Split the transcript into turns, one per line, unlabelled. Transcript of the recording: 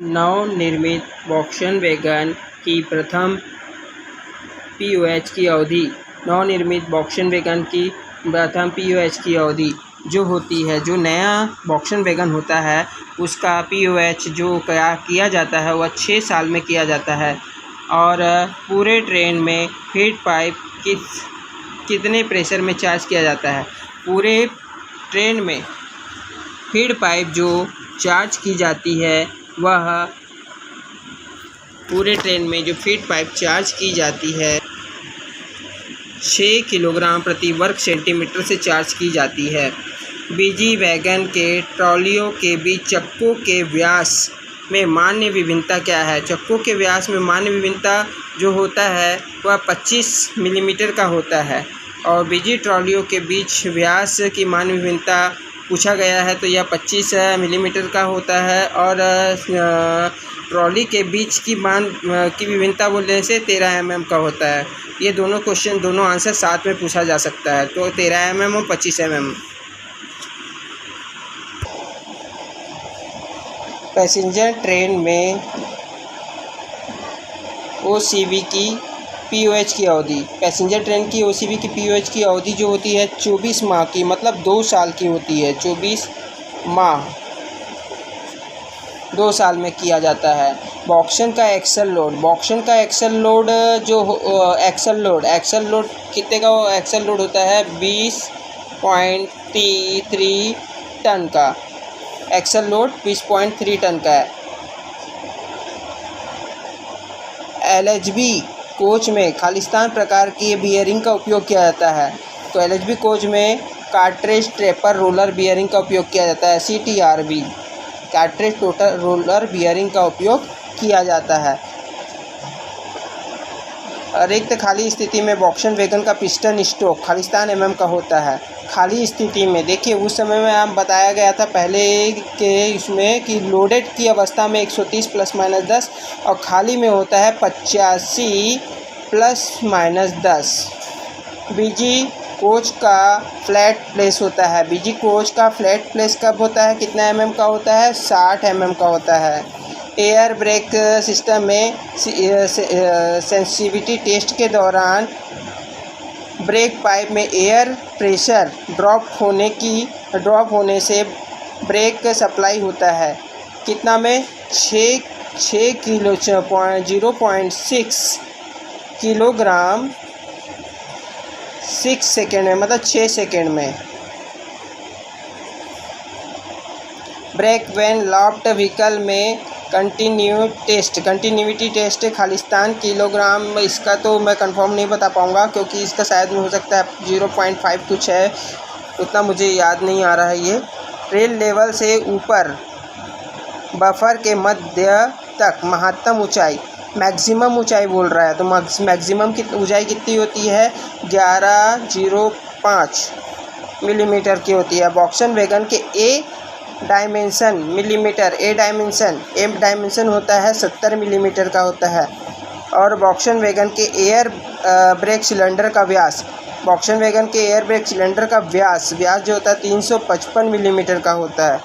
नवनिर्मित वोक्सवैगन की प्रथम पीओएच की अवधि नवनिर्मित वोक्सवैगन की प्रथम पीओएच की अवधि जो होती है, जो नया वोक्सवैगन होता है उसका पीओएच जो किया जाता है वह 6 साल में किया जाता है। और पूरे ट्रेन में हीट पाइप कितने प्रेशर में चार्ज किया जाता है? पूरे ट्रेन में हीट पाइप जो चार्ज की जाती है वह पूरे ट्रेन में जो फीड पाइप चार्ज की जाती है 6 किलोग्राम प्रति वर्ग सेंटीमीटर से चार्ज की जाती है। बीजी वैगन के ट्रॉलियों के बीच चक्कों के व्यास में मान्य विभिन्नता क्या है? चक्कों के व्यास में मान्य विभिन्नता जो होता है वह 25 मिलीमीटर का होता है। और बीजी ट्रॉलियों के बीच व्यास की मान्य विभिन्नता पूछा गया है तो यह 25 मिलीमीटर का होता है। और ट्रॉली के बीच की विभिन्नता बोलने से 13 mm का होता है। ये दोनों आंसर साथ में पूछा जा सकता है, तो 13 mm और 25 mm। पैसेंजर ट्रेन में ओसीबी की पीओएच की अवधि, पैसेंजर ट्रेन की ओसीबी की पीओएच की अवधि जो होती है 24 माह की, मतलब 2 साल की होती है। 24 माह 2 साल में किया जाता है। बॉक्सन का एक्सल लोड जो एक्सल लोड कितने का एक्सल लोड होता है? 20.33 टन का एक्सल लोड 20.3 टन का है। एलएचबी कोच में खालिस्तान प्रकार की बियरिंग का उपयोग किया जाता है। तो एलएचबी कोच में कार्ट्रेज टेपर रोलर बियरिंग का उपयोग किया जाता है। सीटीआरबी कार्ट्रेज टोटल रोलर बियरिंग का उपयोग किया जाता है। रिक्त खाली स्थिति में वोक्सवैगन का पिस्टन स्ट्रोक खालिस्तान mm का होता है। खाली स्थिति में देखिए उस समय में आप बताया गया था पहले के इसमें कि लोडेड की अवस्था में 130 ± 10 और खाली में होता है 85 ± 10। बीजी कोच का फ्लैट प्लेस होता है। बीजी कोच का फ्लैट प्लेस कब होता है? कितना mm का होता है? 60 mm का होता है। एयर ब्रेक सिस्टम में सेंसिटिविटी टेस्ट के दौरान ब्रेक पाइप में एयर प्रेशर ड्रॉप होने से ब्रेक सप्लाई होता है। कितना में? 0.6 किलोग्राम 6 सेकेंड में, मतलब 6 सेकेंड में। ब्रेक वैन लॉफ्ट व्हीकल में कंटिन्यूटी टेस्ट खालिस्तान किलोग्राम, इसका तो मैं कंफर्म नहीं बता पाऊँगा क्योंकि इसका शायद हो सकता है 0.5 कुछ है, उतना मुझे याद नहीं आ रहा है। ये रेल लेवल से ऊपर बफर के मध्य तक महत्तम ऊंचाई, मैक्सिमम ऊंचाई बोल रहा है, तो मैक्सिमम की ऊंचाई कितनी होती है? 11.05 मिलीमीटर की होती है। वोक्सवैगन के ए डायमेंशन होता है 70 मिलीमीटर का होता है। और वोक्सवैगन के एयर ब्रेक सिलेंडर का व्यास जो होता है 355 मिलीमीटर का होता है।